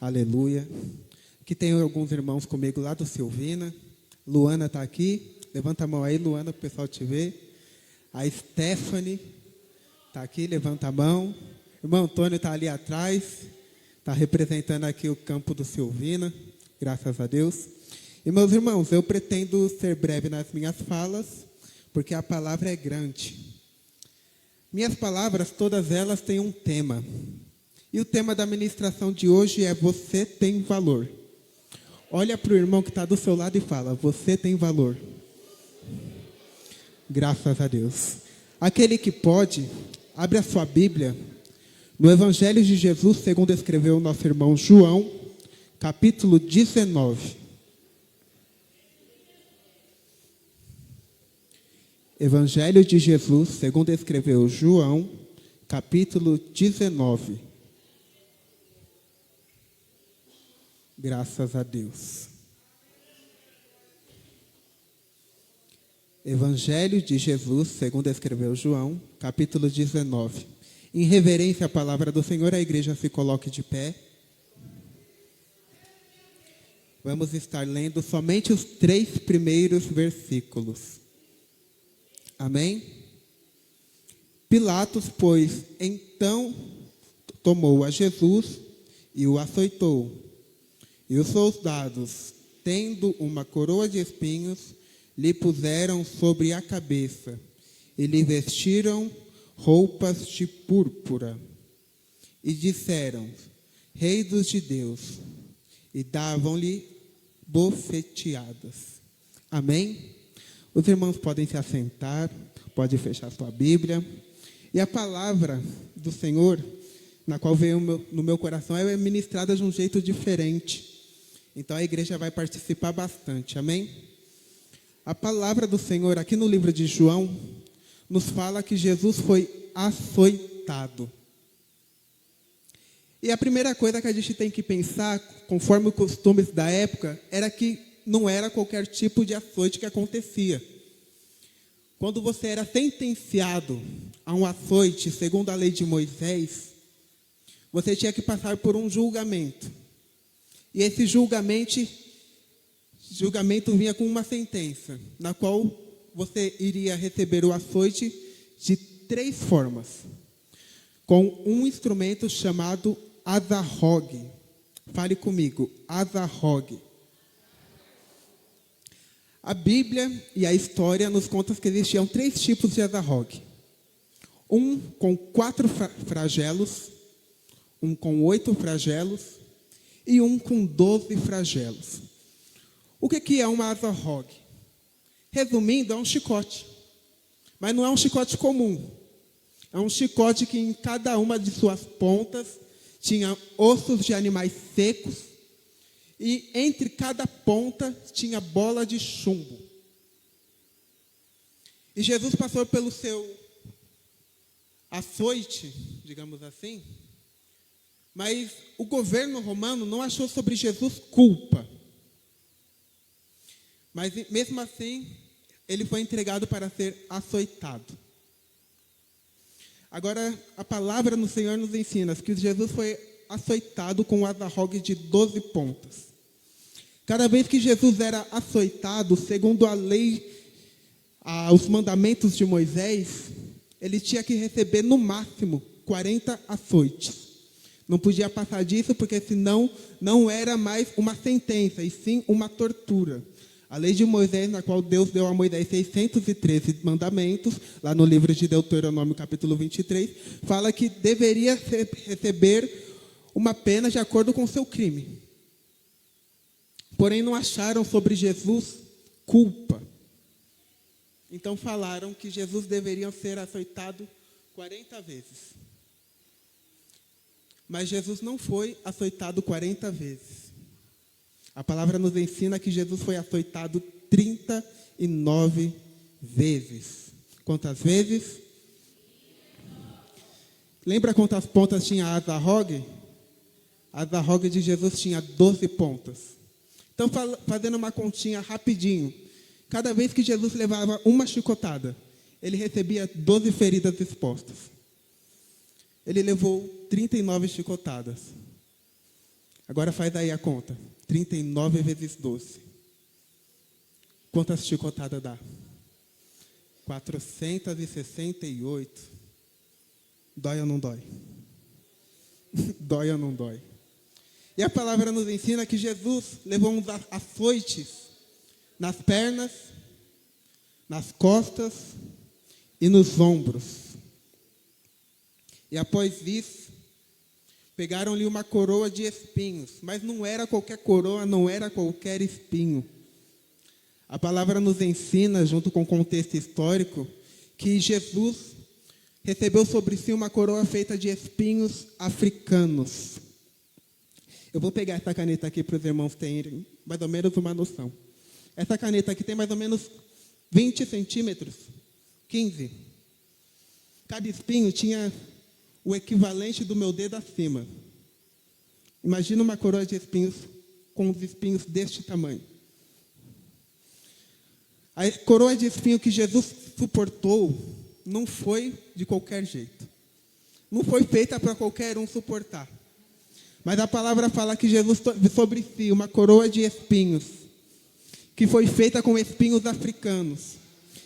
Aleluia. Aqui tem alguns irmãos comigo lá do Silvina. Luana está aqui. Levanta a mão aí, Luana, para o pessoal te ver. A Stephanie está aqui, levanta a mão. O irmão Antônio está ali atrás. Está representando aqui o campo do Silvina. Graças a Deus. E, meus irmãos, eu pretendo ser breve nas minhas falas, porque a palavra é grande. Minhas palavras, todas elas têm um tema. E o tema da ministração de hoje é: você tem valor. Olha para o irmão que está do seu lado e fala: você tem valor. Graças a Deus. Aquele que pode, abre a sua Bíblia no Evangelho de Jesus, segundo escreveu o nosso irmão João, capítulo 19. Evangelho de Jesus, segundo escreveu João, capítulo 19. Graças a Deus. Evangelho de Jesus, segundo escreveu João, capítulo 19. Em reverência à palavra do Senhor, a igreja se coloque de pé. Vamos estar lendo somente os 3 primeiros versículos. Amém? Pilatos, pois, então tomou a Jesus e o açoitou. E os soldados, tendo uma coroa de espinhos, lhe puseram sobre a cabeça e lhe vestiram roupas de púrpura. E disseram: Rei dos judeus, e davam-lhe bofeteadas. Amém? Os irmãos podem se assentar, pode fechar sua Bíblia. E a palavra do Senhor, na qual veio no meu coração, é ministrada de um jeito diferente. Então a igreja vai participar bastante, amém? A palavra do Senhor aqui no livro de João nos fala que Jesus foi açoitado. E a primeira coisa que a gente tem que pensar, conforme os costumes da época, era que não era qualquer tipo de açoite que acontecia. Quando você era sentenciado a um açoite, segundo a lei de Moisés, você tinha que passar por um julgamento. E esse julgamento vinha com uma sentença, na qual você iria receber o açoite de 3 formas. Com um instrumento chamado azarrogue. Fale comigo, azarrogue. A Bíblia e a história nos contam que existiam 3 tipos de azarrogue. Um com 4 flagelos, um com 8 flagelos e um com 12 flagelos. O que é uma azarrogue? Resumindo, é um chicote. Mas não é um chicote comum. É um chicote que em cada uma de suas pontas tinha ossos de animais secos e entre cada ponta tinha bola de chumbo. E Jesus passou pelo seu açoite, digamos assim, mas o governo romano não achou sobre Jesus culpa. Mas mesmo assim, ele foi entregado para ser açoitado. Agora, a palavra do Senhor nos ensina que Jesus foi açoitado com um azarrogue de 12 pontas. Cada vez que Jesus era açoitado, segundo a lei, os mandamentos de Moisés, ele tinha que receber no máximo 40 açoites. Não podia passar disso, porque senão não era mais uma sentença, e sim uma tortura. A lei de Moisés, na qual Deus deu a Moisés 613 mandamentos, lá no livro de Deuteronômio, capítulo 23, fala que deveria receber uma pena de acordo com o seu crime. Porém, não acharam sobre Jesus culpa. Então falaram que Jesus deveria ser açoitado 40 vezes. Mas Jesus não foi açoitado 40 vezes. A palavra nos ensina que Jesus foi açoitado 39 vezes. Quantas vezes? Lembra quantas pontas tinha a azarrogue? A azarrogue de Jesus tinha 12 pontas. Então, fazendo uma continha rapidinho, cada vez que Jesus levava uma chicotada, ele recebia 12 feridas expostas. Ele levou 39 chicotadas. Agora faz aí a conta. 39 vezes 12. Quantas chicotadas dá? 468. Dói ou não dói? Dói ou não dói? E a palavra nos ensina que Jesus levou uns açoites nas pernas, nas costas e nos ombros. E após isso, pegaram-lhe uma coroa de espinhos, mas não era qualquer coroa, não era qualquer espinho. A palavra nos ensina, junto com o contexto histórico, que Jesus recebeu sobre si uma coroa feita de espinhos africanos. Eu vou pegar essa caneta aqui para os irmãos terem mais ou menos uma noção. Essa caneta aqui tem mais ou menos 20 centímetros, 15. Cada espinho tinha o equivalente do meu dedo acima. Imagina uma coroa de espinhos com os espinhos deste tamanho. A coroa de espinho que Jesus suportou não foi de qualquer jeito. Não foi feita para qualquer um suportar. Mas a palavra fala que Jesus teve sobre si uma coroa de espinhos, que foi feita com espinhos africanos.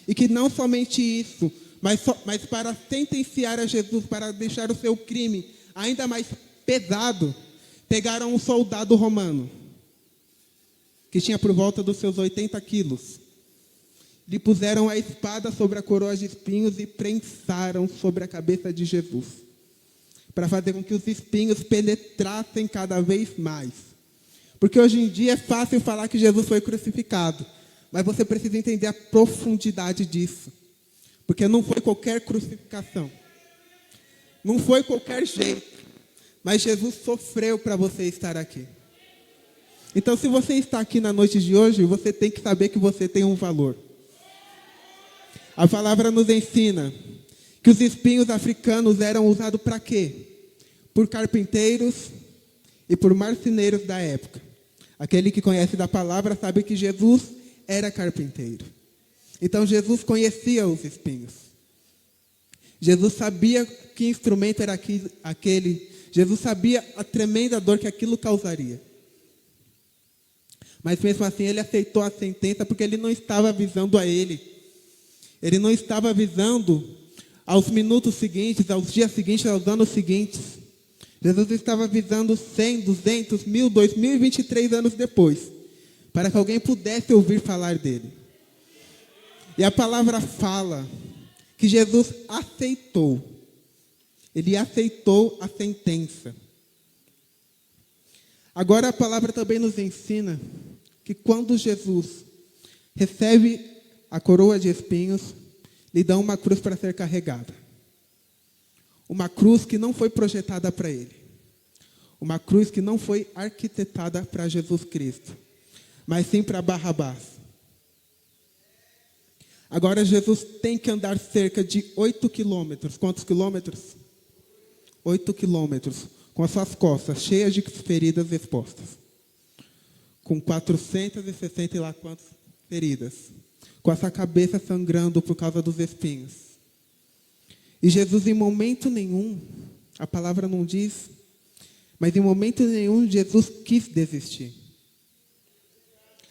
E que não somente isso, mas para sentenciar a Jesus, para deixar o seu crime ainda mais pesado, pegaram um soldado romano, que tinha por volta dos seus 80 quilos. Lhe puseram a espada sobre a coroa de espinhos e prensaram sobre a cabeça de Jesus, para fazer com que os espinhos penetrassem cada vez mais. Porque hoje em dia é fácil falar que Jesus foi crucificado, mas você precisa entender a profundidade disso. Porque não foi qualquer crucificação. Não foi qualquer jeito. Mas Jesus sofreu para você estar aqui. Então, se você está aqui na noite de hoje, você tem que saber que você tem um valor. A palavra nos ensina que os espinhos africanos eram usados para quê? Por carpinteiros e por marceneiros da época. Aquele que conhece da palavra sabe que Jesus era carpinteiro. Então Jesus conhecia os espinhos. Jesus sabia que instrumento era aquele. Jesus sabia a tremenda dor que aquilo causaria. Mas mesmo assim ele aceitou a sentença porque ele não estava avisando a ele. Ele não estava avisando aos minutos seguintes, aos dias seguintes, aos anos seguintes. Jesus estava avisando 100, 200, 1000, 2023 anos depois, para que alguém pudesse ouvir falar dele. E a palavra fala que Jesus aceitou. Ele aceitou a sentença. Agora a palavra também nos ensina que quando Jesus recebe a coroa de espinhos, lhe dão uma cruz para ser carregada. Uma cruz que não foi projetada para ele. Uma cruz que não foi arquitetada para Jesus Cristo, mas sim para Barrabás. Agora Jesus tem que andar cerca de 8 quilômetros. Quantos quilômetros? 8 quilômetros. Com as suas costas cheias de feridas expostas. Com 460 e lá quantas feridas. Com essa cabeça sangrando por causa dos espinhos. E Jesus em momento nenhum, a palavra não diz, mas em momento nenhum Jesus quis desistir.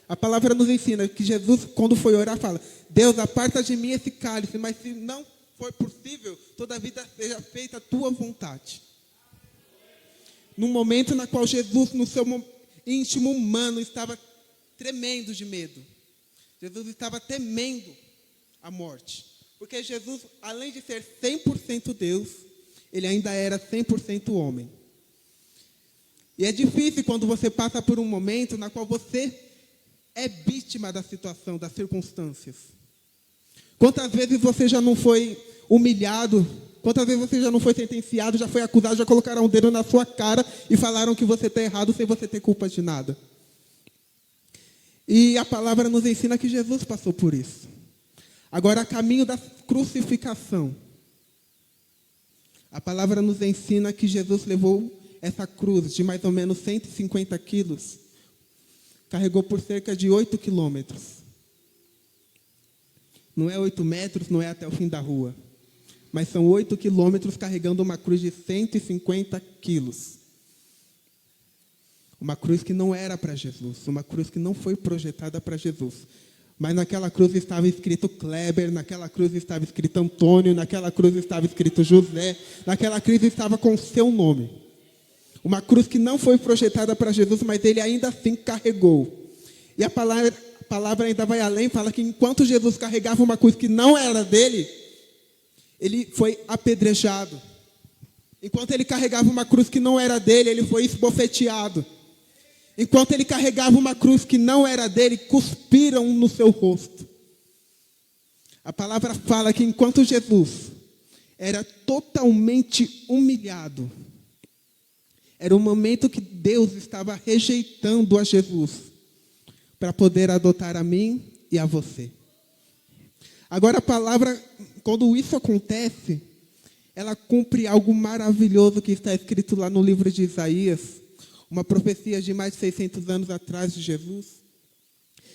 A palavra nos ensina que Jesus, quando foi orar, fala: Deus, aparta de mim esse cálice, mas se não for possível, toda a vida seja feita a tua vontade. No momento na qual Jesus, no seu íntimo humano, estava tremendo de medo. Jesus estava temendo a morte. Porque Jesus, além de ser 100% Deus, ele ainda era 100% homem. E é difícil quando você passa por um momento na qual você é vítima da situação, das circunstâncias. Quantas vezes você já não foi humilhado? Quantas vezes você já não foi sentenciado, já foi acusado, já colocaram um dedo na sua cara e falaram que você está errado sem você ter culpa de nada? E a palavra nos ensina que Jesus passou por isso. Agora, a caminho da crucificação, a palavra nos ensina que Jesus levou essa cruz de mais ou menos 150 quilos, carregou por cerca de 8 quilômetros. Não é 8 metros, não é até o fim da rua, mas são 8 quilômetros carregando uma cruz de 150 quilos. Uma cruz que não era para Jesus, uma cruz que não foi projetada para Jesus. Mas naquela cruz estava escrito Kleber, naquela cruz estava escrito Antônio, naquela cruz estava escrito José, naquela cruz estava com o seu nome. Uma cruz que não foi projetada para Jesus, mas ele ainda assim carregou. E a palavra ainda vai além, fala que enquanto Jesus carregava uma cruz que não era dele, ele foi apedrejado. Enquanto ele carregava uma cruz que não era dele, ele foi esbofeteado. Enquanto ele carregava uma cruz que não era dele, cuspiram no seu rosto. A palavra fala que enquanto Jesus era totalmente humilhado, era o momento que Deus estava rejeitando a Jesus para poder adotar a mim e a você. Agora a palavra, quando isso acontece, ela cumpre algo maravilhoso que está escrito lá no livro de Isaías, uma profecia de mais de 600 anos atrás de Jesus,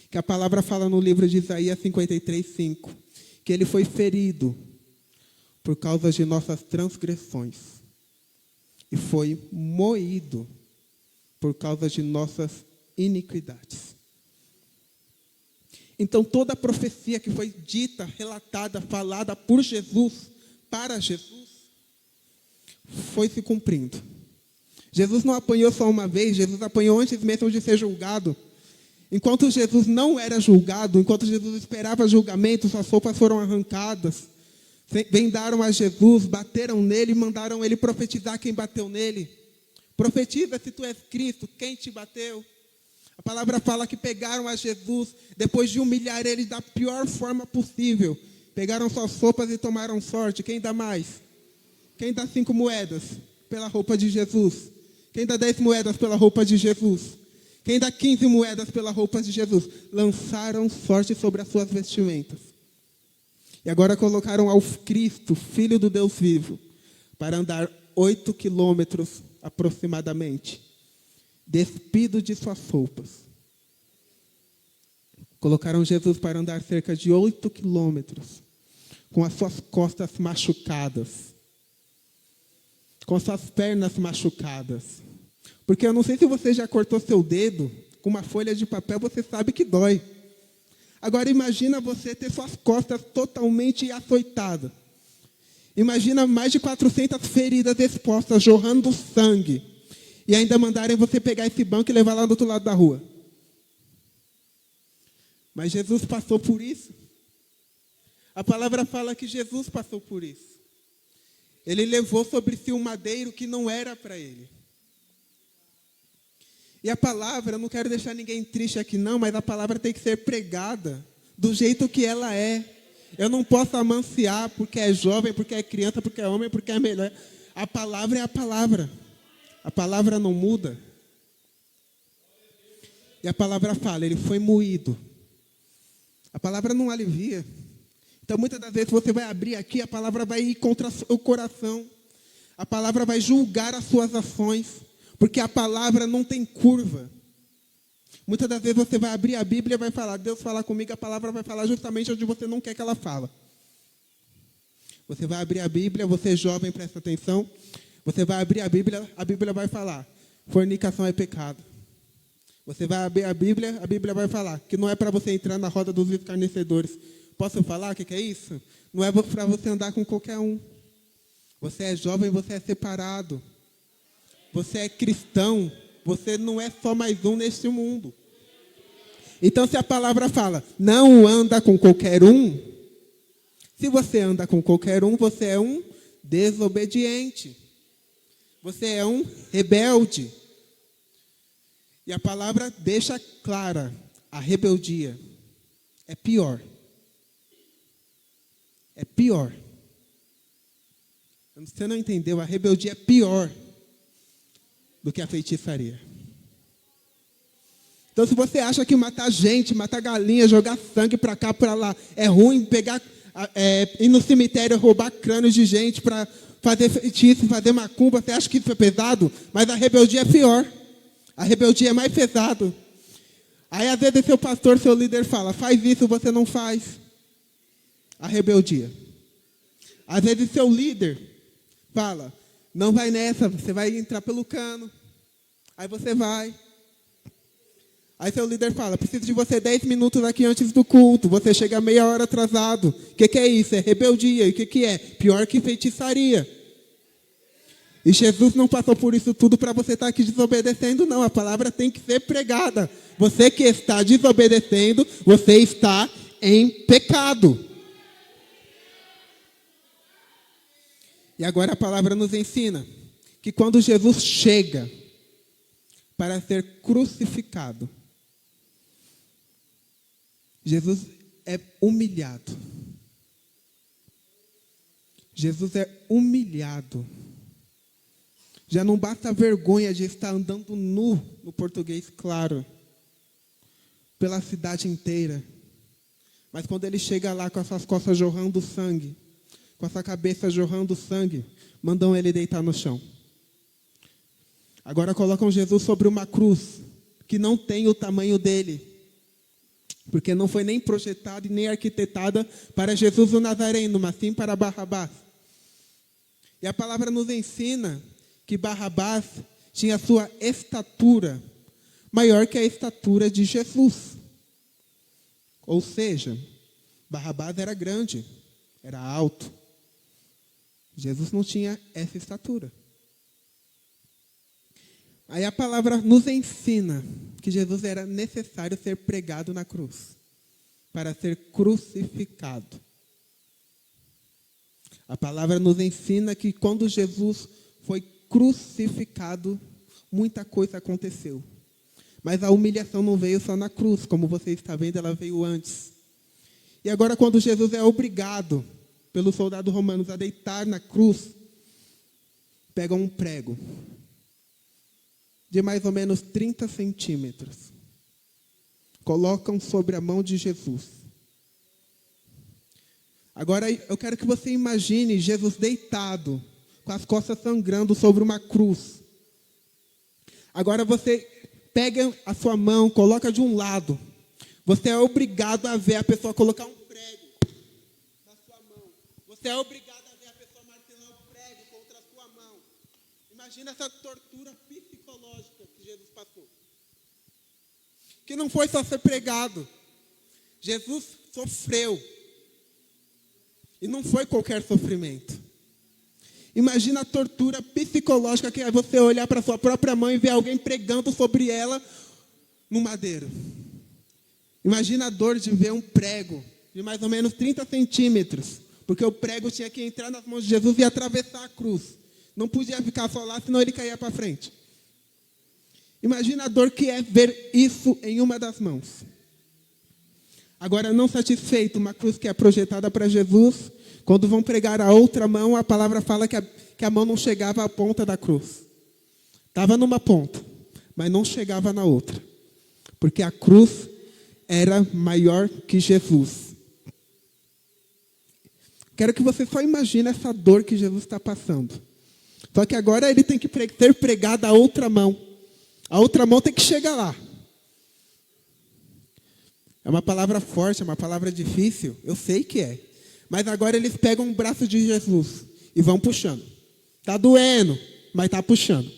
que a palavra fala no livro de Isaías 53:5, que ele foi ferido por causa de nossas transgressões e foi moído por causa de nossas iniquidades. Então toda a profecia que foi dita, relatada, falada por Jesus, para Jesus, foi se cumprindo. Jesus não apanhou só uma vez, Jesus apanhou antes mesmo de ser julgado. Enquanto Jesus não era julgado, enquanto Jesus esperava julgamento, suas roupas foram arrancadas. Vendaram a Jesus, bateram nele e mandaram ele profetizar quem bateu nele. Profetiza se tu és Cristo, quem te bateu? A palavra fala que pegaram a Jesus, depois de humilhar ele da pior forma possível. Pegaram suas roupas e tomaram sorte. Quem dá mais? Quem dá 5 moedas pela roupa de Jesus? Quem dá 10 moedas pela roupa de Jesus? Quem dá 15 moedas pela roupa de Jesus? Lançaram sorte sobre as suas vestimentas. E agora colocaram ao Cristo, Filho do Deus vivo, para andar 8 quilômetros aproximadamente, despido de suas roupas. Colocaram Jesus para andar cerca de 8 quilômetros, com as suas costas machucadas, com suas pernas machucadas. Porque eu não sei se você já cortou seu dedo com uma folha de papel, você sabe que dói. Agora imagina você ter suas costas totalmente açoitadas. Imagina mais de 400 feridas expostas, jorrando sangue. E ainda mandarem você pegar esse banco e levar lá do outro lado da rua. Mas Jesus passou por isso. A palavra fala que Jesus passou por isso. Ele levou sobre si um madeiro que não era para ele. E a palavra, eu não quero deixar ninguém triste aqui não, mas a palavra tem que ser pregada do jeito que ela é. Eu não posso amanciar porque é jovem, porque é criança, porque é homem, porque é melhor. A palavra é a palavra. A palavra não muda. E a palavra fala, ele foi moído. A palavra não alivia. Então, muitas das vezes você vai abrir aqui, a palavra vai ir contra o coração. A palavra vai julgar as suas ações. Porque a palavra não tem curva. Muitas das vezes você vai abrir a Bíblia e vai falar, Deus fala comigo, a palavra vai falar justamente onde você não quer que ela fale. Você vai abrir a Bíblia, você é jovem, presta atenção. Você vai abrir a Bíblia vai falar, fornicação é pecado. Você vai abrir a Bíblia vai falar que não é para você entrar na roda dos escarnecedores. Posso falar o que é isso? Não é para você andar com qualquer um. Você é jovem, você é separado. Você é cristão, você não é só mais um neste mundo. Então, se a palavra fala, não anda com qualquer um, se você anda com qualquer um, você é um desobediente. Você é um rebelde. E a palavra deixa clara, a rebeldia é pior. É pior. Você não entendeu, a rebeldia é pior do que a feitiçaria. Então, se você acha que matar gente, matar galinha, jogar sangue para cá, para lá, é ruim, ir no cemitério, roubar crânios de gente para fazer feitiço, fazer macumba, você acha que isso é pesado? Mas a rebeldia é pior. A rebeldia é mais pesado. Aí, às vezes, seu pastor, seu líder fala, faz isso, você não faz. A rebeldia. Às vezes, seu líder fala, não vai nessa, você vai entrar pelo cano. Aí você vai. Aí seu líder fala, preciso de você 10 minutos aqui antes do culto. Você chega meia hora atrasado. O que é isso? É rebeldia. E o que é? Pior que feitiçaria. E Jesus não passou por isso tudo para você estar aqui desobedecendo, não. A palavra tem que ser pregada. Você que está desobedecendo, você está em pecado. E agora a palavra nos ensina que quando Jesus chega para ser crucificado, Jesus é humilhado. Jesus é humilhado. Já não basta a vergonha de estar andando nu, no português claro, pela cidade inteira. Mas quando ele chega lá com as suas costas jorrando sangue, com a sua cabeça jorrando sangue, mandam ele deitar no chão. Agora colocam Jesus sobre uma cruz, que não tem o tamanho dele, porque não foi nem projetada e nem arquitetada para Jesus o Nazareno, mas sim para Barrabás. E a palavra nos ensina que Barrabás tinha sua estatura maior que a estatura de Jesus. Ou seja, Barrabás era grande, era alto. Jesus não tinha essa estatura. Aí a palavra nos ensina que Jesus era necessário ser pregado na cruz, para ser crucificado. A palavra nos ensina que quando Jesus foi crucificado, muita coisa aconteceu. Mas a humilhação não veio só na cruz, como você está vendo, ela veio antes. E agora quando Jesus é obrigado pelos soldados romanos a deitar na cruz, pegam um prego de mais ou menos 30 centímetros, colocam sobre a mão de Jesus. Agora eu quero que você imagine Jesus deitado, com as costas sangrando sobre uma cruz. Agora você pega a sua mão, coloca de um lado. Você é obrigado a ver a pessoa colocar um prego na sua mão. Você é obrigado a ver a pessoa martelar um prego contra a sua mão. Imagina essa tortura psicológica que Jesus passou. Que não foi só ser pregado. Jesus sofreu. E não foi qualquer sofrimento. Imagina a tortura psicológica que é você olhar para a sua própria mão e ver alguém pregando sobre ela no madeiro. Imagina a dor de ver um prego de mais ou menos 30 centímetros. Porque o prego tinha que entrar nas mãos de Jesus e atravessar a cruz. Não podia ficar só lá, senão ele caía para frente. Imagina a dor que é ver isso em uma das mãos. Agora, não satisfeito, uma cruz que é projetada para Jesus, quando vão pregar a outra mão, a palavra fala que a mão não chegava à ponta da cruz. Estava numa ponta, mas não chegava na outra. Porque a cruz era maior que Jesus. Quero que você só imagine essa dor que Jesus está passando. Só que agora ele tem que ser pregado a outra mão. A outra mão tem que chegar lá. É uma palavra forte, é uma palavra difícil. Eu sei que é. Mas agora eles pegam o braço de Jesus e vão puxando. Está doendo, mas está puxando.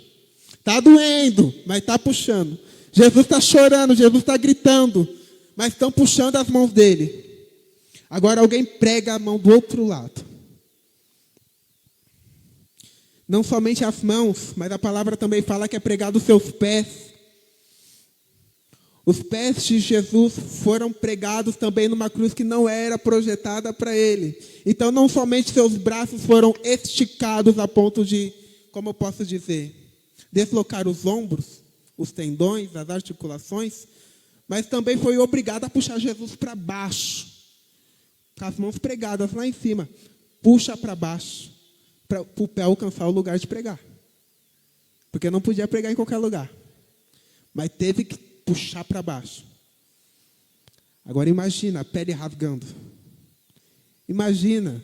Está doendo, mas está puxando. Jesus está chorando, Jesus está gritando, mas estão puxando as mãos dele. Agora alguém prega a mão do outro lado. Não somente as mãos, mas a palavra também fala que é pregado os seus pés. Os pés de Jesus foram pregados também numa cruz que não era projetada para ele. Então, não somente seus braços foram esticados a ponto de, como eu posso dizer, deslocar os ombros, os tendões, as articulações, mas também foi obrigado a puxar Jesus para baixo, com as mãos pregadas lá em cima. Puxa para baixo, para o pé alcançar o lugar de pregar. Porque não podia pregar em qualquer lugar. Mas teve que puxar para baixo. Agora imagina a pele rasgando. Imagina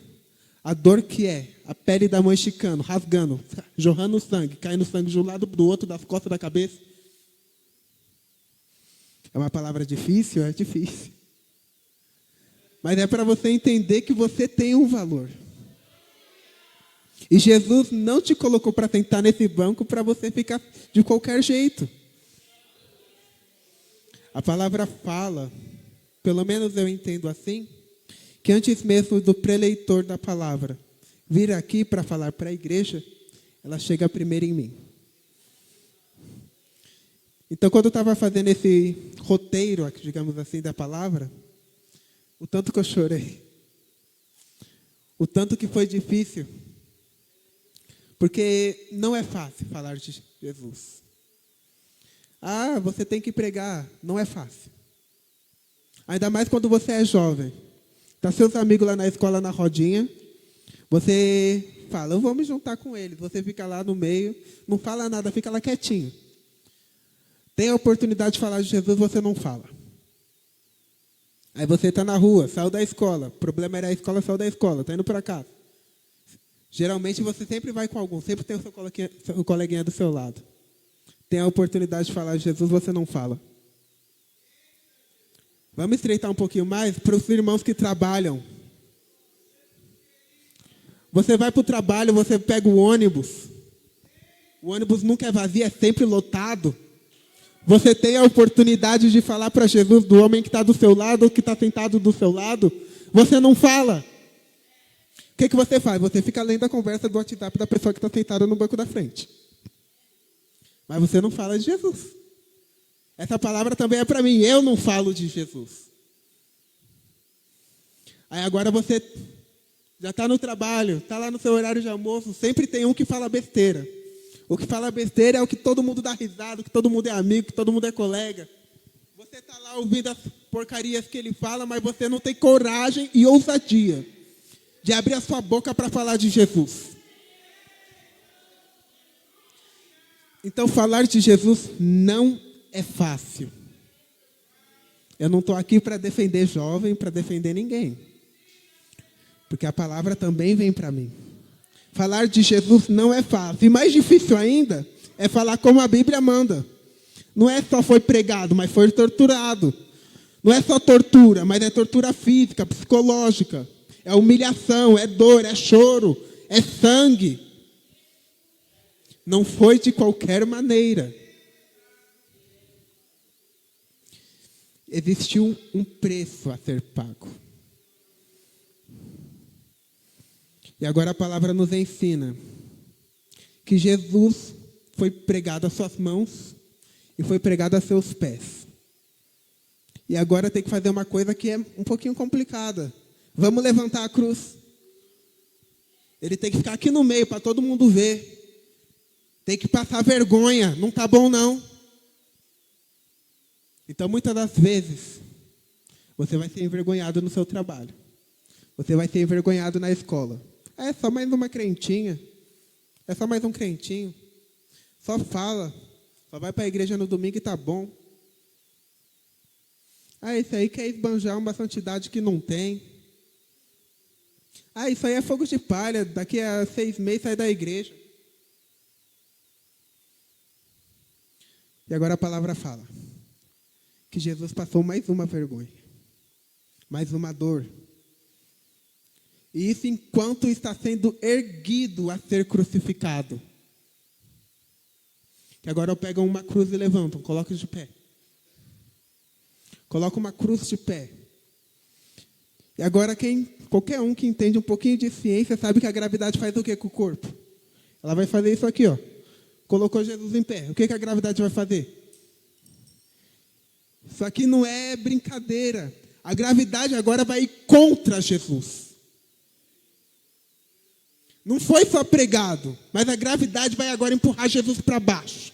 a dor que é a pele da mão esticando, rasgando, jorrando sangue, caindo sangue de um lado do outro, das costas da cabeça. É uma palavra difícil? É difícil. Mas é para você entender que você tem um valor. E Jesus não te colocou para sentar nesse banco para você ficar de qualquer jeito. A palavra fala, pelo menos eu entendo assim, que antes mesmo do preleitor da palavra vir aqui para falar para a igreja, ela chega primeiro em mim. Então, quando eu estava fazendo esse roteiro, digamos assim, da palavra, o tanto que eu chorei, o tanto que foi difícil, porque não é fácil falar de Jesus. Ah, você tem que pregar, não é fácil. Ainda mais quando você é jovem. Tá seus amigos lá na escola na rodinha, você fala, eu vou me juntar com eles. Você fica lá no meio, não fala nada, fica lá quietinho. Tem a oportunidade de falar de Jesus, você não fala. Aí você está na rua, saiu da escola. O problema era a escola, saiu da escola, está indo para casa. Geralmente você sempre vai com algum, sempre tem o seu coleguinha do seu lado. Tem a oportunidade de falar de Jesus, você não fala. Vamos estreitar um pouquinho mais para os irmãos que trabalham. Você vai para o trabalho, você pega o ônibus. O ônibus nunca é vazio, é sempre lotado. Você tem a oportunidade de falar para Jesus do homem que está do seu lado ou que está sentado do seu lado. Você não fala. O que você faz? Você fica lendo a conversa do WhatsApp da pessoa que está sentada no banco da frente. Mas você não fala de Jesus. Essa palavra também é para mim. Eu não falo de Jesus. Aí agora você já está no trabalho, está lá no seu horário de almoço. Sempre tem um que fala besteira. O que fala besteira é o que todo mundo dá risada, que todo mundo é amigo, que todo mundo é colega. Você está lá ouvindo as porcarias que ele fala, mas você não tem coragem e ousadia de abrir a sua boca para falar de Jesus. Então, falar de Jesus não é fácil. Eu não estou aqui para defender jovem, para defender ninguém. Porque a palavra também vem para mim. Falar de Jesus não é fácil. E mais difícil ainda é falar como a Bíblia manda. Não é só foi pregado, mas foi torturado. Não é só tortura, mas é tortura física, psicológica. É humilhação, é dor, é choro, é sangue. Não foi de qualquer maneira. Existiu um preço a ser pago. E agora a palavra nos ensina que Jesus foi pregado às suas mãos e foi pregado a seus pés. E agora tem que fazer uma coisa que é um pouquinho complicada. Vamos levantar a cruz. Ele tem que ficar aqui no meio para todo mundo ver. Tem que passar vergonha. Não está bom, não. Então, muitas das vezes, você vai ser envergonhado no seu trabalho. Você vai ser envergonhado na escola. É só mais uma crentinha. É só mais um crentinho. Só fala. Só vai para a igreja no domingo e tá bom. Ah, isso aí quer esbanjar uma santidade que não tem. Ah, isso aí é fogo de palha. Daqui a 6 meses sai da igreja. E agora a palavra fala que Jesus passou mais uma vergonha. Mais uma dor. E isso enquanto está sendo erguido a ser crucificado. Que agora pegam uma cruz e levantam, colocam de pé. Coloca uma cruz de pé. E agora qualquer um que entende um pouquinho de ciência sabe que a gravidade faz o que com o corpo? Ela vai fazer isso aqui, ó. Colocou Jesus em pé. O que a gravidade vai fazer? Isso aqui não é brincadeira. A gravidade agora vai ir contra Jesus. Não foi só pregado, mas a gravidade vai agora empurrar Jesus para baixo.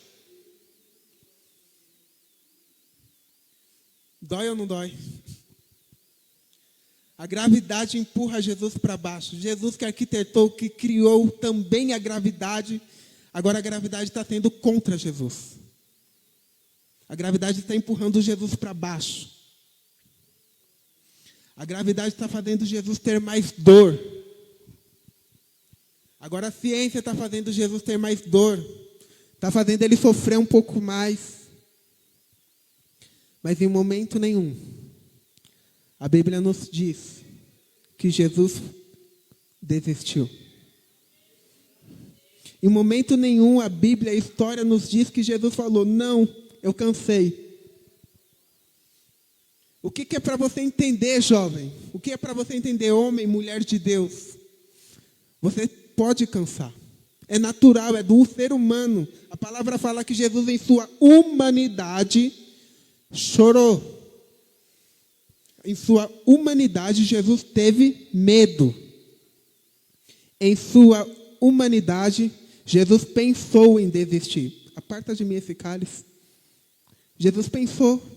Dói ou não dói? A gravidade empurra Jesus para baixo. Jesus que arquitetou, que criou também a gravidade, agora a gravidade está sendo contra Jesus. A gravidade está empurrando Jesus para baixo. A gravidade está fazendo Jesus ter mais dor. Agora a ciência está fazendo Jesus ter mais dor. Está fazendo ele sofrer um pouco mais. Mas em momento nenhum, a Bíblia nos diz que Jesus desistiu. Em momento nenhum, a Bíblia, a história nos diz que Jesus falou, não, eu cansei. O que é para você entender, jovem? O que é para você entender, homem, mulher de Deus? Você pode cansar. É natural, é do ser humano. A palavra fala que Jesus, em sua humanidade, chorou. Em sua humanidade, Jesus teve medo. Em sua humanidade, Jesus pensou em desistir. Aparta de mim esse cálice. Jesus pensou.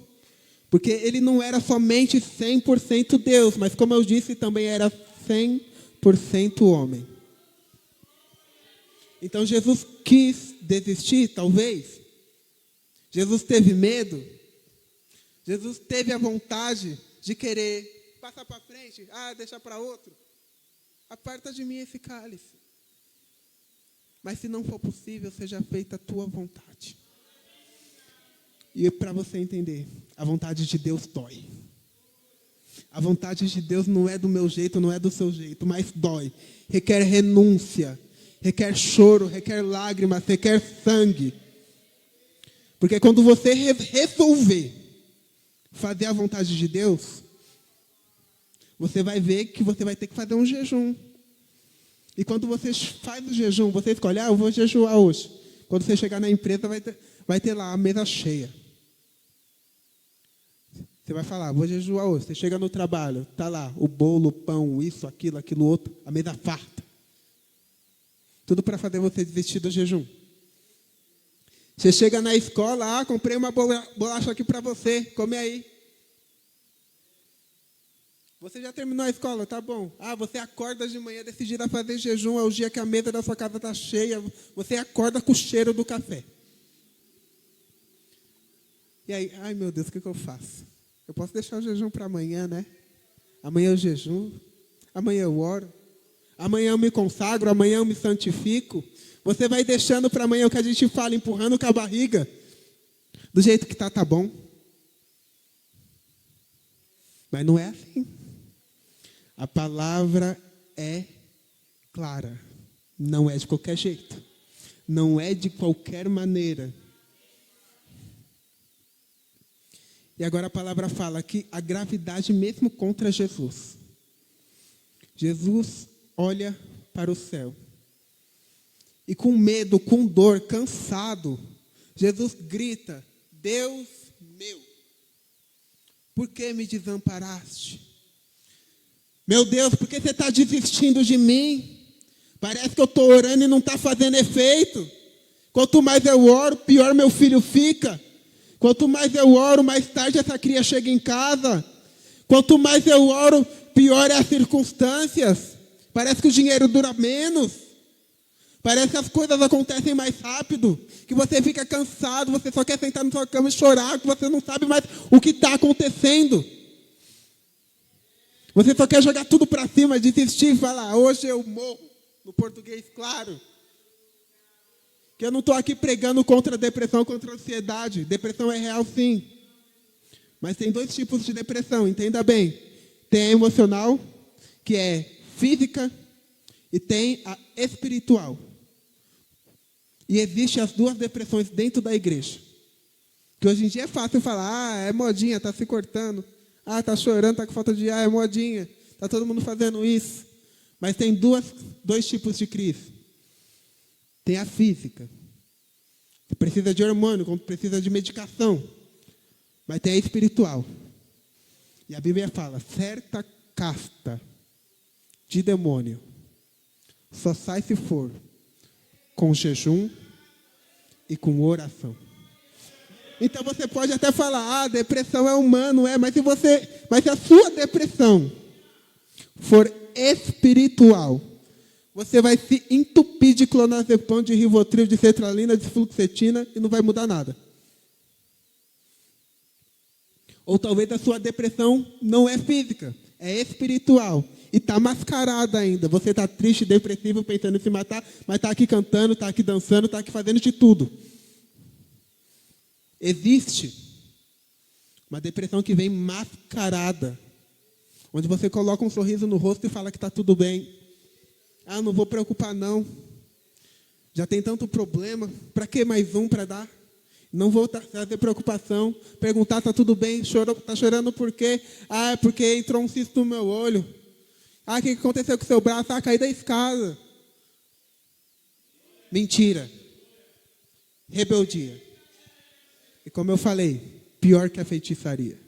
Porque ele não era somente 100% Deus, mas como eu disse, também era 100% homem. Então Jesus quis desistir, talvez. Jesus teve medo. Jesus teve a vontade de querer passar para frente, deixar para outro. Aparta de mim esse cálice. Mas se não for possível, seja feita a tua vontade. E para você entender, a vontade de Deus dói. A vontade de Deus não é do meu jeito, não é do seu jeito, mas dói. Requer renúncia, requer choro, requer lágrimas, requer sangue. Porque quando você resolver fazer a vontade de Deus, você vai ver que você vai ter que fazer um jejum. E quando você faz o jejum, você escolhe, eu vou jejuar hoje. Quando você chegar na empresa, vai ter lá a mesa cheia. Você vai falar, vou jejuar hoje. Você chega no trabalho, está lá o bolo, o pão, isso, aquilo, outro, a mesa farta. Tudo para fazer você desistir do jejum. Você chega na escola, comprei uma bolacha aqui para você, come aí. Você já terminou a escola, tá bom. Você acorda de manhã decidido a fazer jejum, é o dia que a mesa da sua casa está cheia, você acorda com o cheiro do café. E aí, ai meu Deus, o que eu faço? Eu posso deixar o jejum para amanhã, né? Amanhã eu jejum, amanhã eu oro, amanhã eu me consagro, amanhã eu me santifico. Você vai deixando para amanhã o que a gente fala, empurrando com a barriga. Do jeito que tá bom. Mas não é assim. A palavra é clara. Não é de qualquer jeito. Não é de qualquer maneira. E agora a palavra fala que a gravidade mesmo contra Jesus. Jesus olha para o céu. E com medo, com dor, cansado, Jesus grita, Deus meu, por que me desamparaste? Meu Deus, por que você está desistindo de mim? Parece que eu estou orando e não está fazendo efeito. Quanto mais eu oro, pior meu filho fica. Quanto mais eu oro, mais tarde essa cria chega em casa. Quanto mais eu oro, pior é as circunstâncias. Parece que o dinheiro dura menos. Parece que as coisas acontecem mais rápido. Que você fica cansado, você só quer sentar na sua cama e chorar, que você não sabe mais o que está acontecendo. Você só quer jogar tudo para cima, desistir e falar, hoje eu morro. No português, claro. Que eu não estou aqui pregando contra a depressão, contra a ansiedade. Depressão é real, sim. Mas tem dois tipos de depressão, entenda bem. Tem a emocional, que é física, e tem a espiritual. E existem as duas depressões dentro da igreja. Que hoje em dia é fácil falar, é modinha, está se cortando. Está chorando, está com falta de ar, é modinha. Está todo mundo fazendo isso. Mas tem dois tipos de crise. Tem a física, que precisa de hormônio, como precisa de medicação. Mas tem a espiritual. E a Bíblia fala, certa casta de demônio só sai se for com jejum e com oração. Então você pode até falar, depressão é humano, mas se a sua depressão for espiritual, você vai se entupir de clonazepam, de rivotril, de sertralina, de fluoxetina e não vai mudar nada. Ou talvez a sua depressão não é física, é espiritual. E está mascarada ainda. Você está triste, depressivo, pensando em se matar, mas está aqui cantando, está aqui dançando, está aqui fazendo de tudo. Existe uma depressão que vem mascarada, onde você coloca um sorriso no rosto e fala que está tudo bem. Não vou preocupar não. Já tem tanto problema, para que mais um para dar? Não vou trazer preocupação, perguntar, está tudo bem, está chorando por quê? Ah, é porque entrou um cisto no meu olho. Ah, o que aconteceu com o seu braço? Ah, caí da escada. Mentira. Rebeldia. E como eu falei, pior que a feitiçaria.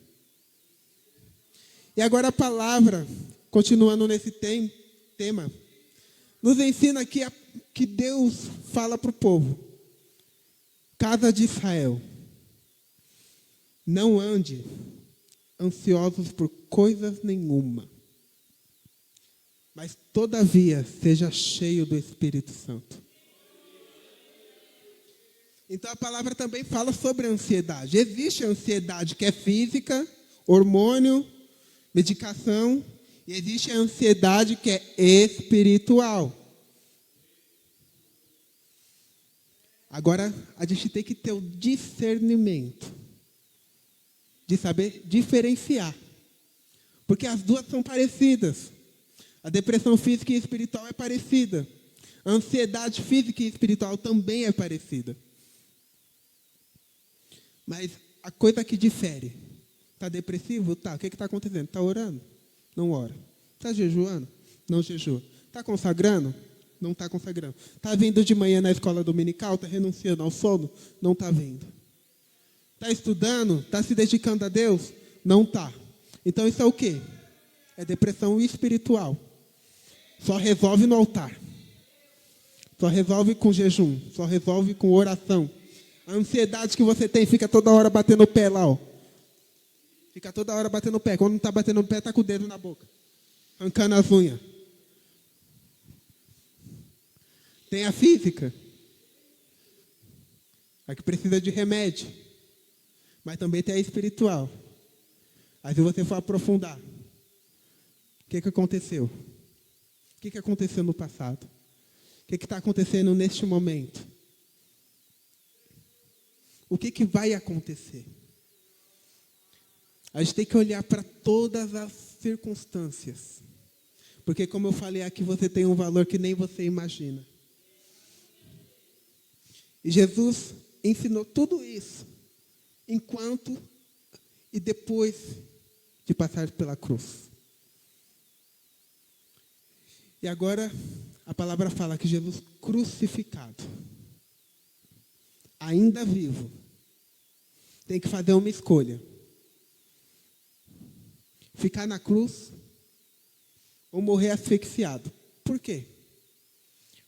E agora a palavra, continuando nesse tema, nos ensina que Deus fala para o povo. Casa de Israel, não ande ansiosos por coisas nenhuma, mas todavia seja cheio do Espírito Santo. Então a palavra também fala sobre a ansiedade. Existe a ansiedade que é física, hormônio, medicação, e existe a ansiedade que é espiritual. Agora, a gente tem que ter o discernimento de saber diferenciar. Porque as duas são parecidas. A depressão física e espiritual é parecida. A ansiedade física e espiritual também é parecida. Mas a coisa que difere, está depressivo? Tá. O que está acontecendo? Está orando? Não ora. Está jejuando? Não jejua. Está consagrando? Não está consagrando. Está vindo de manhã na escola dominical? Está renunciando ao sono? Não está vindo. Está estudando? Está se dedicando a Deus? Não está. Então isso é o quê? É depressão espiritual. Só resolve no altar. Só resolve com jejum. Só resolve com oração. A ansiedade que você tem fica toda hora batendo o pé lá, ó. Fica toda hora batendo o pé. Quando não está batendo o pé, está com o dedo na boca. Arrancando as unhas. Tem a física. A que precisa de remédio. Mas também tem a espiritual. Aí se você for aprofundar. O que aconteceu? O que aconteceu no passado? O que está acontecendo neste momento? O que vai acontecer? A gente tem que olhar para todas as circunstâncias. Porque, como eu falei aqui, você tem um valor que nem você imagina. E Jesus ensinou tudo isso enquanto e depois de passar pela cruz. E agora, a palavra fala que Jesus crucificado, ainda vivo, tem que fazer uma escolha. Ficar na cruz ou morrer asfixiado. Por quê?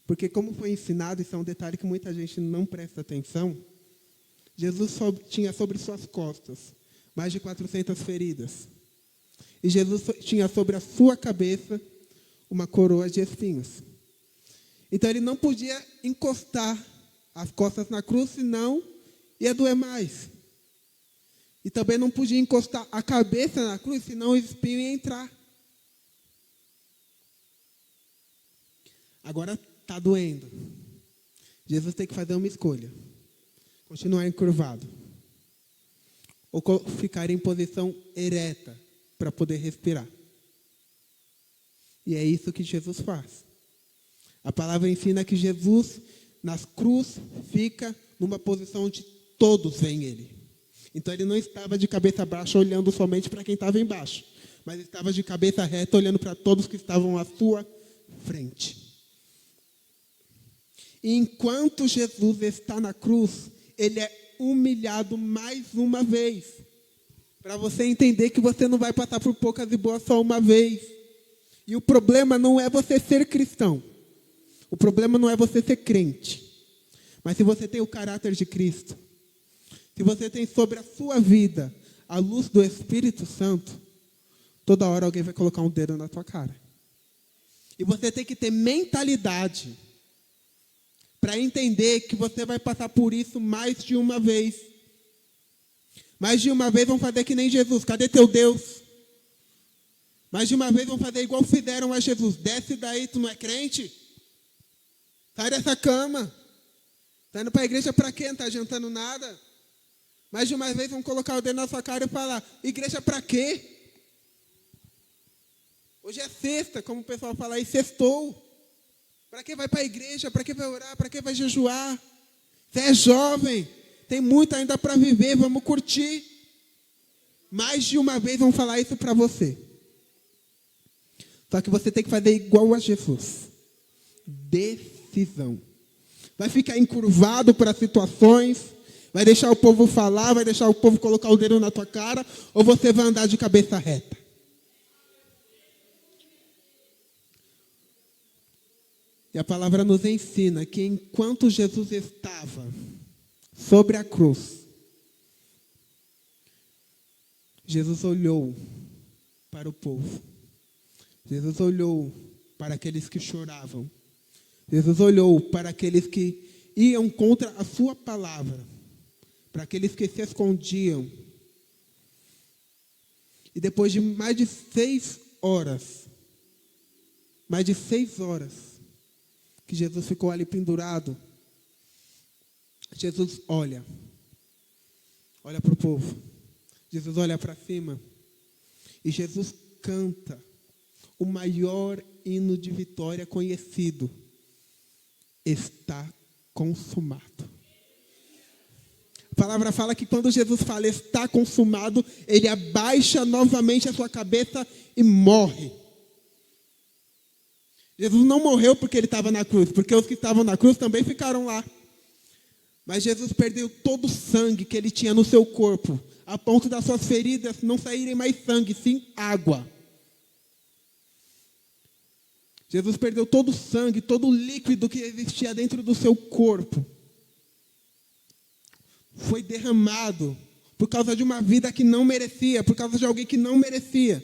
Porque como foi ensinado, isso é um detalhe que muita gente não presta atenção, Jesus tinha sobre suas costas mais de 400 feridas. E Jesus tinha sobre a sua cabeça uma coroa de espinhos. Então ele não podia encostar as costas na cruz, senão ia doer mais. E também não podia encostar a cabeça na cruz, senão o espinho ia entrar. Agora está doendo. Jesus tem que fazer uma escolha. Continuar encurvado. Ou ficar em posição ereta para poder respirar. E é isso que Jesus faz. A palavra ensina que Jesus, nas cruz, fica numa posição onde todos veem ele. Então ele não estava de cabeça baixa olhando somente para quem estava embaixo, mas estava de cabeça reta olhando para todos que estavam à sua frente. E enquanto Jesus está na cruz, ele é humilhado mais uma vez. Para você entender que você não vai passar por poucas e boas só uma vez. E o problema não é você ser cristão. O problema não é você ser crente. Mas se você tem o caráter de Cristo, se você tem sobre a sua vida a luz do Espírito Santo, toda hora alguém vai colocar um dedo na tua cara. E você tem que ter mentalidade para entender que você vai passar por isso mais de uma vez. Mais de uma vez vão fazer que nem Jesus. Cadê teu Deus? Mais de uma vez vão fazer igual fizeram a Jesus. Desce daí, tu não é crente? Sai dessa cama. Tá indo para a igreja para quê? Não está adiantando nada. Mais de uma vez vão colocar o dedo na sua cara e falar, igreja para quê? Hoje é sexta, como o pessoal fala aí, sextou. Para que vai para a igreja? Para que vai orar? Para que vai jejuar? Você é jovem, Tem muito ainda para viver, vamos curtir. Mais de uma vez vão falar isso para você. Só que você tem que fazer igual a Jesus. Decisão. Vai ficar encurvado para situações, vai deixar o povo falar, vai deixar o povo colocar o dedo na tua cara, ou você vai andar de cabeça reta? E a palavra nos ensina que enquanto Jesus estava sobre a cruz, Jesus olhou para o povo. Jesus olhou para aqueles que choravam. Jesus olhou para aqueles que iam contra a sua palavra, para aqueles que se escondiam. E depois de mais de 6 horas, que Jesus ficou ali pendurado, Jesus olha para o povo, Jesus olha para cima, e Jesus canta o maior hino de vitória conhecido: está consumado. A palavra fala que quando Jesus fala está consumado, ele abaixa novamente a sua cabeça e morre. Jesus não morreu porque ele estava na cruz, porque os que estavam na cruz também ficaram lá. Mas Jesus perdeu todo o sangue que ele tinha no seu corpo, a ponto das suas feridas não saírem mais sangue, sim água. Jesus perdeu todo o sangue, todo o líquido que existia dentro do seu corpo. Foi derramado por causa de uma vida que não merecia, por causa de alguém que não merecia.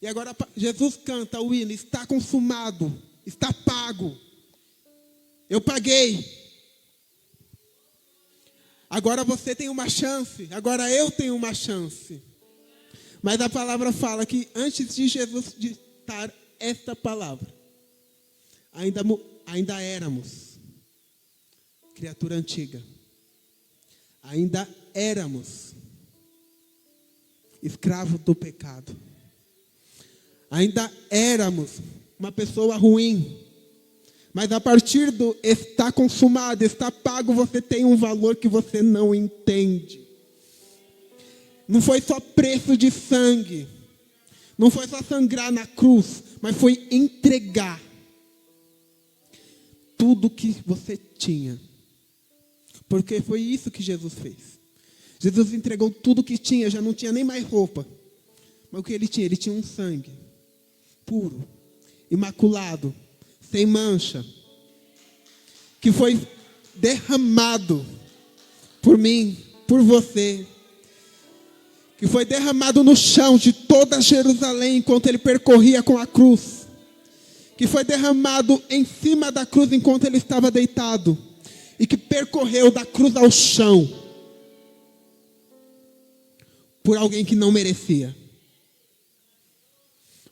E agora Jesus canta o hino: está consumado, está pago. Eu paguei. Agora você tem uma chance, agora eu tenho uma chance. Mas a palavra fala que antes de Jesus ditar esta palavra, ainda éramos criatura antiga. Ainda éramos escravo do pecado. Ainda éramos uma pessoa ruim. Mas a partir do está consumado, está pago, você tem um valor que você não entende. Não foi só preço de sangue. Não foi só sangrar na cruz. Mas foi entregar tudo que você tinha. Porque foi isso que Jesus fez. Jesus entregou tudo que tinha. Já não tinha nem mais roupa. Mas o que ele tinha? Ele tinha um sangue puro, imaculado, sem mancha, que foi derramado por mim, por você, que foi derramado no chão de toda Jerusalém enquanto ele percorria com a cruz, que foi derramado em cima da cruz enquanto ele estava deitado, e que percorreu da cruz ao chão por alguém que não merecia.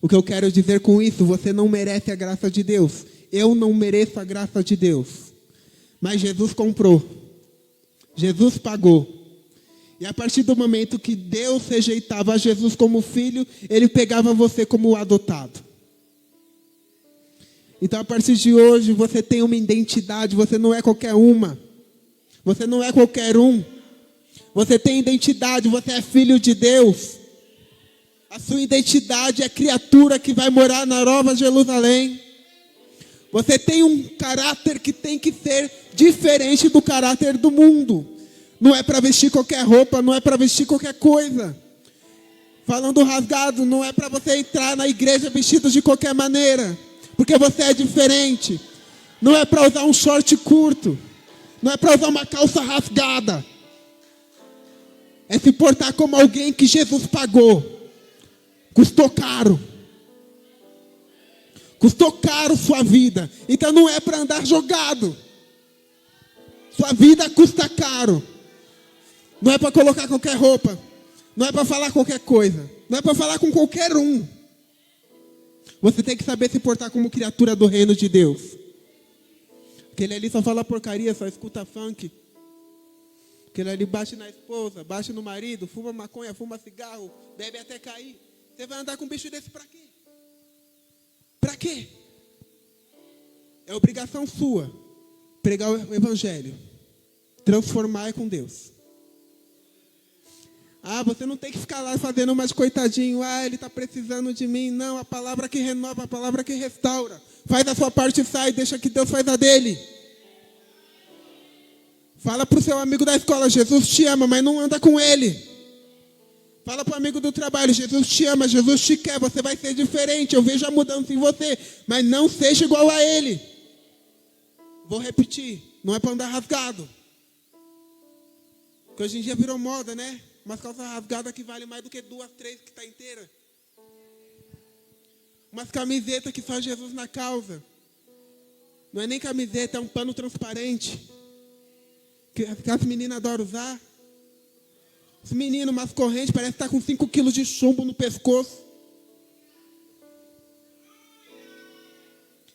O que eu quero dizer com isso: você não merece a graça de Deus. Eu não mereço a graça de Deus. Mas Jesus comprou. Jesus pagou. E a partir do momento que Deus rejeitava Jesus como filho, ele pegava você como adotado. Então a partir de hoje você tem uma identidade. Você não é qualquer uma. Você não é qualquer um. Você tem identidade. Você é filho de Deus. A sua identidade é criatura que vai morar na Nova Jerusalém. Você tem um caráter que tem que ser diferente do caráter do mundo. Não é para vestir qualquer roupa, não é para vestir qualquer coisa. Falando rasgado, não é para você entrar na igreja vestido de qualquer maneira, porque você é diferente. Não é para usar um short curto, não é para usar uma calça rasgada. É se portar como alguém que Jesus pagou. Custou caro. Custou caro sua vida. Então não é para andar jogado. Sua vida custa caro. Não é para colocar qualquer roupa. Não é para falar qualquer coisa. Não é para falar com qualquer um. Você tem que saber se portar como criatura do reino de Deus. Aquele ali só fala porcaria, só escuta funk. Aquele ali bate na esposa, bate no marido, fuma maconha, fuma cigarro, bebe até cair. Você vai andar com um bicho desse para quê? Para quê? É obrigação sua pregar o evangelho. Transformar é com Deus. Você não tem que ficar lá fazendo mais coitadinho. Ele está precisando de mim. Não, a palavra que renova, a palavra que restaura. Faz a sua parte e sai, deixa que Deus faz a dele. Fala para o seu amigo da escola, Jesus te ama, mas não anda com ele. Fala para o amigo do trabalho, Jesus te ama, Jesus te quer, você vai ser diferente. Eu vejo a mudança em você, mas não seja igual a ele. Vou repetir, não é para andar rasgado. Porque hoje em dia virou moda, né? Umas calças rasgadas que valem mais do que 2, 3 que está inteira. Umas camisetas que só Jesus na causa. Não é nem camiseta, é um pano transparente. Que as meninas adoram usar. Os meninos, umas correntes, parece que está com 5 quilos de chumbo no pescoço.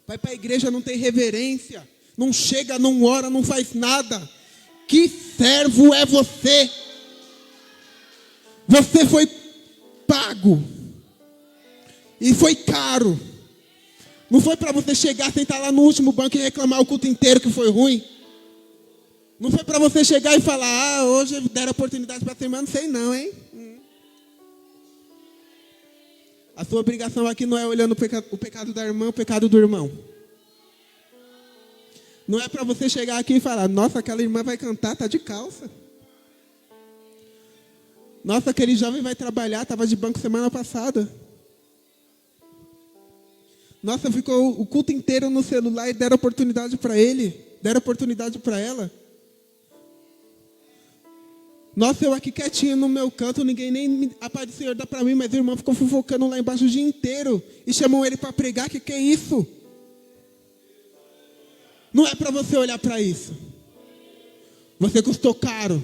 Vai para a igreja, não tem reverência. Não chega, não ora, não faz nada. Que servo é você? Você foi pago. E foi caro. Não foi para você chegar, sentar lá no último banco e reclamar o culto inteiro que foi ruim. Não foi para você chegar e falar, hoje deram oportunidade para ser irmã, não sei não, hein? A sua obrigação aqui não é olhando o pecado da irmã, o pecado do irmão. Não é para você chegar aqui e falar, nossa, aquela irmã vai cantar, tá de calça. Nossa, aquele jovem vai trabalhar, estava de banco semana passada. Nossa, ficou o culto inteiro no celular e deram oportunidade para ele, deram oportunidade para ela. Nossa, eu aqui quietinho no meu canto, ninguém nem a paz do Senhor dá para mim, mas o irmão ficou fofocando lá embaixo o dia inteiro e chamam ele para pregar, que é isso? Não é para você olhar para isso. Você custou caro.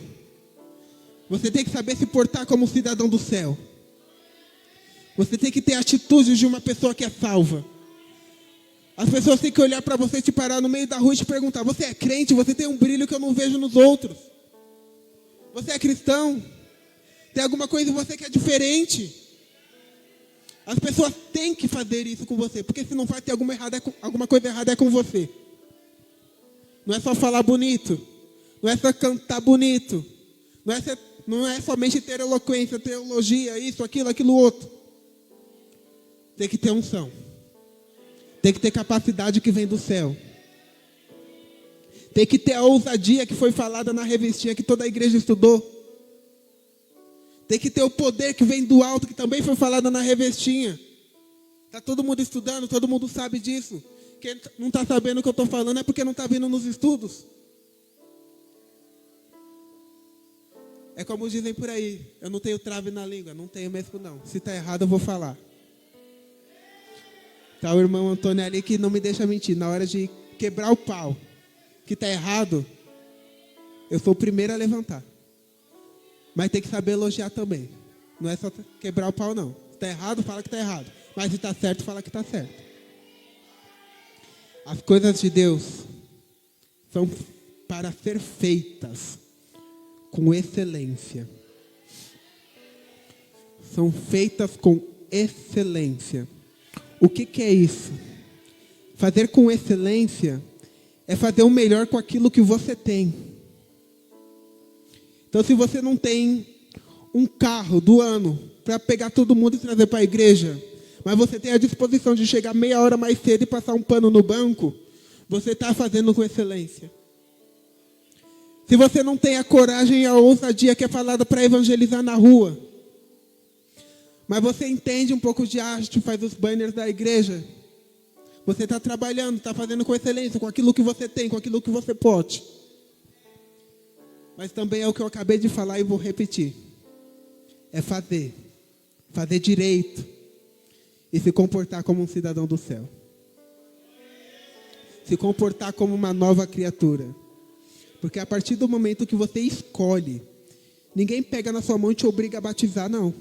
Você tem que saber se portar como um cidadão do céu. Você tem que ter atitudes de uma pessoa que é salva. As pessoas têm que olhar para você, te parar no meio da rua e te perguntar, você é crente? Você tem um brilho que eu não vejo nos outros. Você é cristão? Tem alguma coisa em você que é diferente? As pessoas têm que fazer isso com você, porque se não vai ter alguma coisa errada é com você. Não é só falar bonito, não é só cantar bonito, não é somente ter eloquência, teologia, isso, aquilo outro. Tem que ter unção. Tem que ter capacidade que vem do céu. Tem que ter a ousadia que foi falada na revistinha que toda a igreja estudou. Tem que ter o poder que vem do alto, que também foi falada na revistinha. Está todo mundo estudando, todo mundo sabe disso. Quem não está sabendo o que eu estou falando é porque não está vindo nos estudos. É como dizem por aí, eu não tenho trave na língua, não tenho mesmo não. Se está errado eu vou falar. Tá o irmão Antônio ali que não me deixa mentir. Na hora de quebrar o pau, que está errado, eu sou o primeiro a levantar. Mas tem que saber elogiar também. Não é só quebrar o pau não. Se está errado, fala que está errado. Mas se está certo, fala que está certo. As coisas de Deus são para ser feitas com excelência. São feitas com excelência. O que é isso? Fazer com excelência é fazer o melhor com aquilo que você tem. Então, se você não tem um carro do ano para pegar todo mundo e trazer para a igreja, mas você tem a disposição de chegar meia hora mais cedo e passar um pano no banco, você está fazendo com excelência. Se você não tem a coragem e a ousadia que é falada para evangelizar na rua, mas você entende um pouco de arte, faz os banners da igreja, você está trabalhando, está fazendo com excelência, com aquilo que você tem, com aquilo que você pode. Mas também é o que eu acabei de falar e vou repetir. É fazer direito e se comportar como um cidadão do céu. Se comportar como uma nova criatura. Porque a partir do momento que você escolhe, ninguém pega na sua mão e te obriga a batizar, não.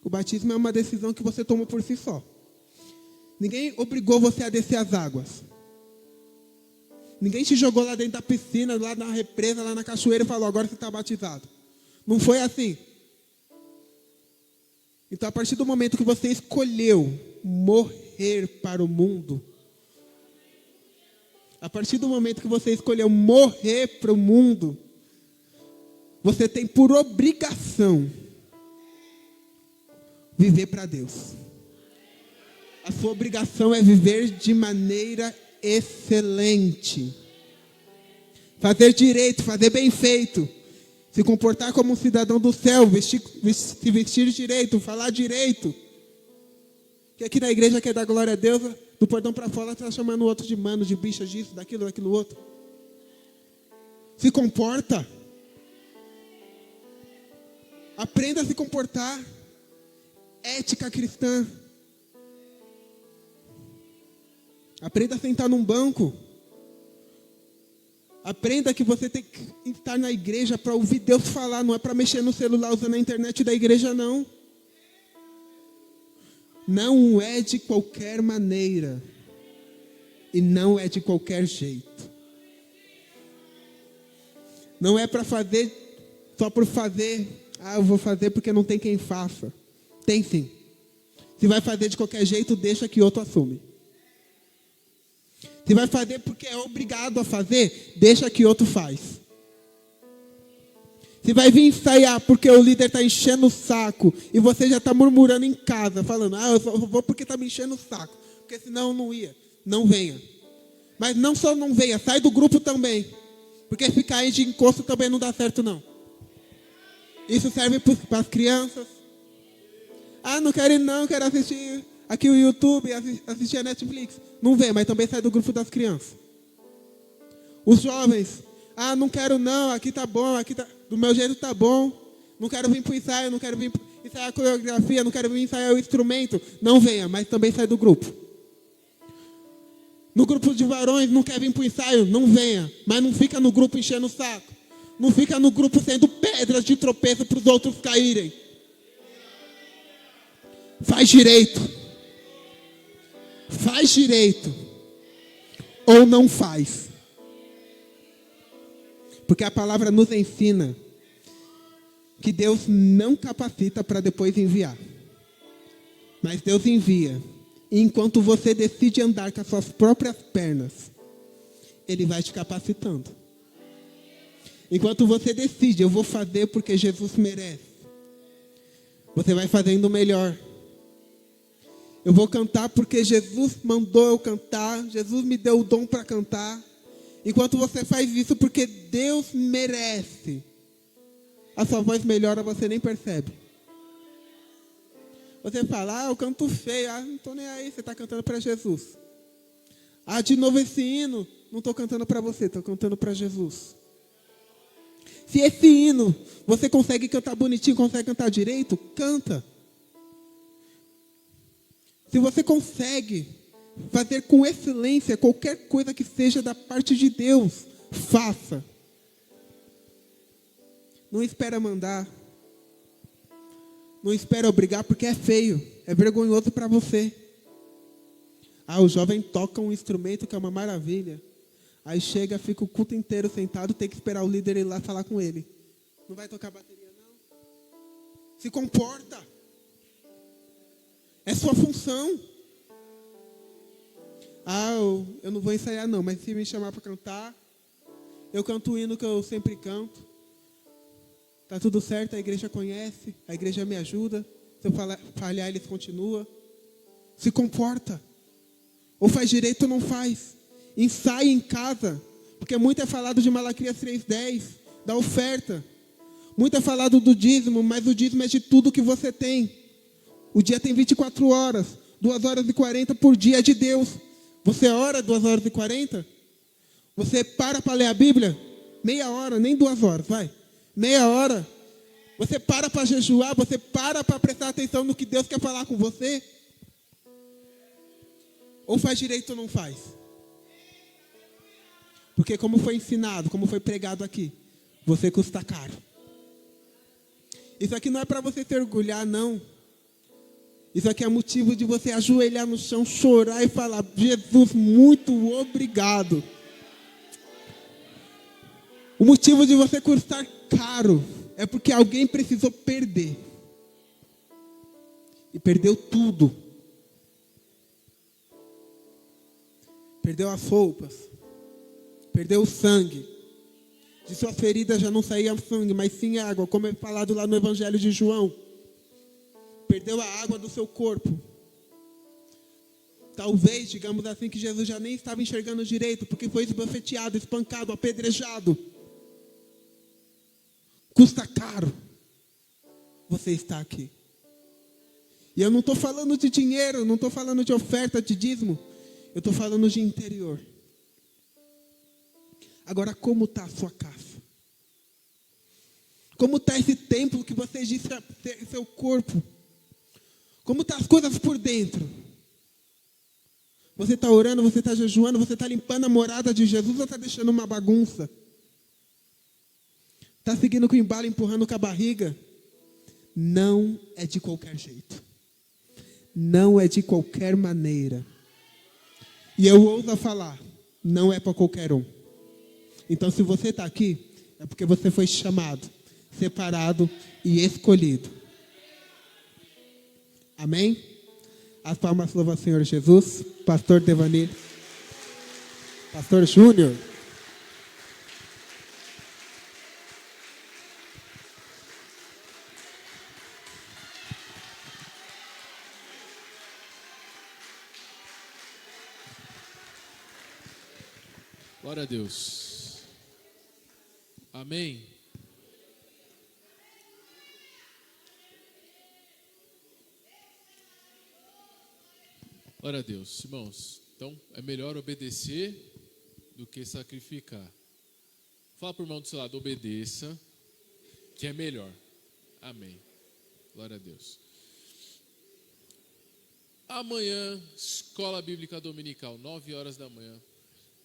O batismo é uma decisão que você toma por si só. Ninguém obrigou você a descer as águas. Ninguém te jogou lá dentro da piscina, lá na represa, lá na cachoeira e falou, agora você está batizado. Não foi assim. Então, a partir do momento que você escolheu morrer para o mundo, A partir do momento que você escolheu morrer para o mundo, você tem por obrigação viver para Deus. A sua obrigação é viver de maneira excelente. Fazer direito, fazer bem feito. Se comportar como um cidadão do céu, se vestir direito, falar direito. Que aqui na igreja quer dar glória a Deus, do portão para fora está chamando o outro de mano, de bicha, disso, daquilo outro. Se comporta. Aprenda a se comportar. Ética cristã. Aprenda a sentar num banco. Aprenda que você tem que estar na igreja para ouvir Deus falar. Não é para mexer no celular usando a internet da igreja, não. Não é de qualquer maneira. E não é de qualquer jeito. Não é para fazer só por fazer. Eu vou fazer porque não tem quem faça. Tem sim. Se vai fazer de qualquer jeito, deixa que outro assume. Se vai fazer porque é obrigado a fazer, deixa que outro faz. Se vai vir ensaiar porque o líder está enchendo o saco e você já está murmurando em casa, falando, eu só vou porque está me enchendo o saco, porque senão eu não ia. Não venha. Mas não só não venha, sai do grupo também. Porque ficar aí de encosto também não dá certo, não. Isso serve para as crianças. Não quero ir não, quero assistir aqui o YouTube, assistir a Netflix. Não vem, mas também sai do grupo das crianças. Os jovens, não quero não, aqui tá bom, aqui tá, do meu jeito tá bom. Não quero vir para o ensaio, não quero vir ensaiar a coreografia, não quero vir ensaiar o instrumento. Não venha, mas também sai do grupo. No grupo de varões, não quer vir para o ensaio, não venha, mas não fica no grupo enchendo o saco. Não fica no grupo sendo pedras de tropeço para os outros caírem. Faz direito. Faz direito. Ou não faz. Porque a palavra nos ensina que Deus não capacita para depois enviar. Mas Deus envia. E enquanto você decide andar com as suas próprias pernas, Ele vai te capacitando. Enquanto você decide, eu vou fazer porque Jesus merece, você vai fazendo melhor. Eu vou cantar porque Jesus mandou eu cantar. Jesus me deu o dom para cantar. Enquanto você faz isso porque Deus merece, a sua voz melhora, você nem percebe. Você fala, eu canto feio. Não estou nem aí, você está cantando para Jesus. De novo esse hino, não estou cantando para você, estou cantando para Jesus. Se esse hino, você consegue cantar bonitinho, consegue cantar direito, canta. Se você consegue fazer com excelência qualquer coisa que seja da parte de Deus, faça. Não espera mandar. Não espera obrigar porque é feio, é vergonhoso para você. O jovem toca um instrumento que é uma maravilha. Aí chega, fica o culto inteiro sentado, tem que esperar o líder ir lá falar com ele. Não vai tocar bateria não? Se comporta. É sua função. Eu não vou ensaiar não, mas se me chamar para cantar, eu canto o hino que eu sempre canto. Tá tudo certo, a igreja conhece, a igreja me ajuda. Se eu falhar, eles continuam. Se comporta. Ou faz direito ou não faz. Ensaie em casa. Porque muito é falado de Malaquias 3:10, da oferta. Muito é falado do dízimo, mas o dízimo é de tudo que você tem. O dia tem 24 horas, 2h40 por dia é de Deus. Você ora 2h40? Você para ler a Bíblia? Meia hora, nem 2 horas, vai. Meia hora. Você para jejuar, você para prestar atenção no que Deus quer falar com você? Ou faz direito ou não faz? Porque como foi ensinado, como foi pregado aqui, você custa caro. Isso aqui não é para você se orgulhar, não. Isso aqui é motivo de você ajoelhar no chão, chorar e falar, Jesus, muito obrigado. O motivo de você custar caro é porque alguém precisou perder. E perdeu tudo. Perdeu as roupas, Perdeu o sangue. De suas feridas já não saía sangue, mas sim água, como é falado lá no Evangelho de João. Perdeu a água do seu corpo. Talvez, digamos assim, que Jesus já nem estava enxergando direito, porque foi esbofeteado, espancado, apedrejado. Custa caro você estar aqui. E eu não estou falando de dinheiro, não estou falando de oferta, de dízimo. Eu estou falando de interior. Agora, como está a sua casa? Como está esse templo que você diz ser seu corpo? Como estão as coisas por dentro? Você está orando, você está jejuando, você está limpando a morada de Jesus ou está deixando uma bagunça? Está seguindo com o embalo, empurrando com a barriga? Não é de qualquer jeito. Não é de qualquer maneira. E eu ouso falar, não é para qualquer um. Então, se você está aqui, é porque você foi chamado, separado e escolhido. Amém? As palmas louvam ao Senhor Jesus. Pastor Devanir. Pastor Júnior. Glória a Deus. Amém. Glória a Deus, irmãos. Então, é melhor obedecer do que sacrificar. Fala para o irmão do seu lado, obedeça, que é melhor. Amém. Glória a Deus. Amanhã, Escola Bíblica Dominical, 9 horas da manhã.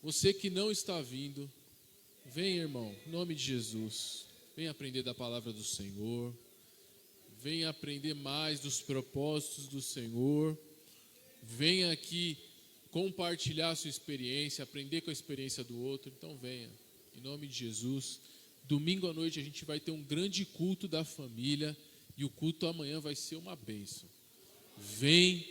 Você que não está vindo, vem, irmão, em nome de Jesus. Vem aprender da palavra do Senhor. Vem aprender mais dos propósitos do Senhor. Venha aqui compartilhar a sua experiência, aprender com a experiência do outro. Então venha, em nome de Jesus. Domingo à noite a gente vai ter um grande culto da família. E o culto amanhã vai ser uma bênção. Vem,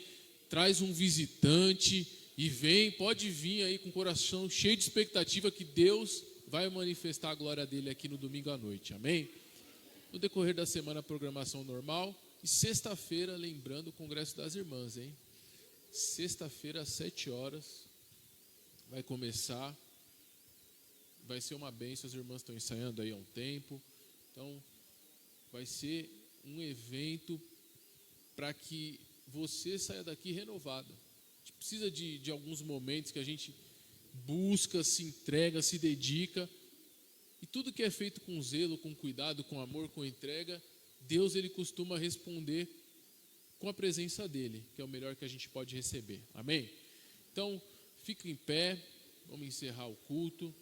traz um visitante e vem, pode vir aí com o coração cheio de expectativa que Deus vai manifestar a glória dele aqui no domingo à noite. Amém? No decorrer da semana, a programação normal. E sexta-feira, lembrando, o Congresso das Irmãs, hein? Sexta-feira, às 7 horas, vai começar. Vai ser uma bênção, as irmãs estão ensaiando aí há um tempo. Então, vai ser um evento para que você saia daqui renovado. A gente precisa de alguns momentos que a gente busca, se entrega, se dedica. E tudo que é feito com zelo, com cuidado, com amor, com entrega, Deus ele costuma responder com a presença dele, que é o melhor que a gente pode receber. Amém? Então, fica em pé, vamos encerrar o culto.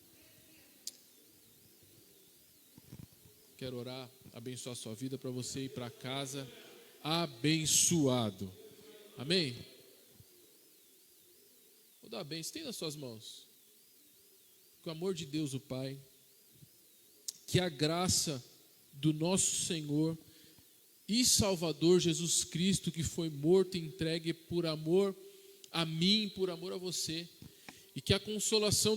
Quero orar, abençoar a sua vida para você ir para casa abençoado. Amém? Vou dar a bênção, estenda as suas mãos. Que o amor de Deus, o Pai, que a graça do nosso Senhor e Salvador Jesus Cristo, que foi morto e entregue por amor a mim, por amor a você, e que a consolação do